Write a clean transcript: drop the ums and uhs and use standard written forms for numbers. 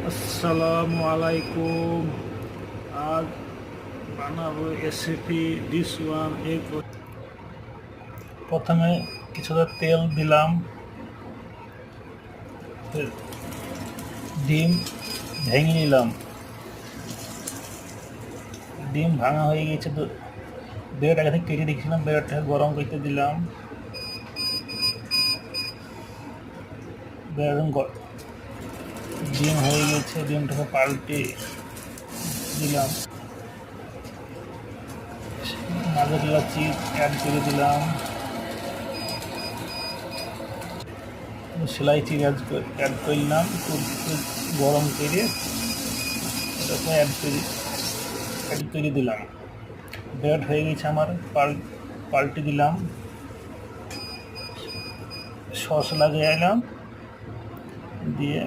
আসসালামু আলাইকুম। আজ বানাবো রেসিপি ডিশ ওয়ান এগ। প্রথমে কিছুটা তেল দিলাম, ডিম ভেঙে নিলাম। ডিম ভাঙা হয়ে গেছে, ব্রেড আগে থেকে কেটে রেখেছিলাম, ব্রেডটা গরম করতে দিলাম। ডিম হয়ে গেছে, ডিমটাকে পাল্টে দিলাম। মাঝারিলা চিজ অ্যাড করে দিলাম, সেলাই চিজ অ্যাড করলাম, গরম করে এটাকে অ্যাড করে দিলাম। ব্রেড হয়ে গেছে আমার, পাল্টে দিলাম। সস লাগিয়ে এলাম, দিয়ে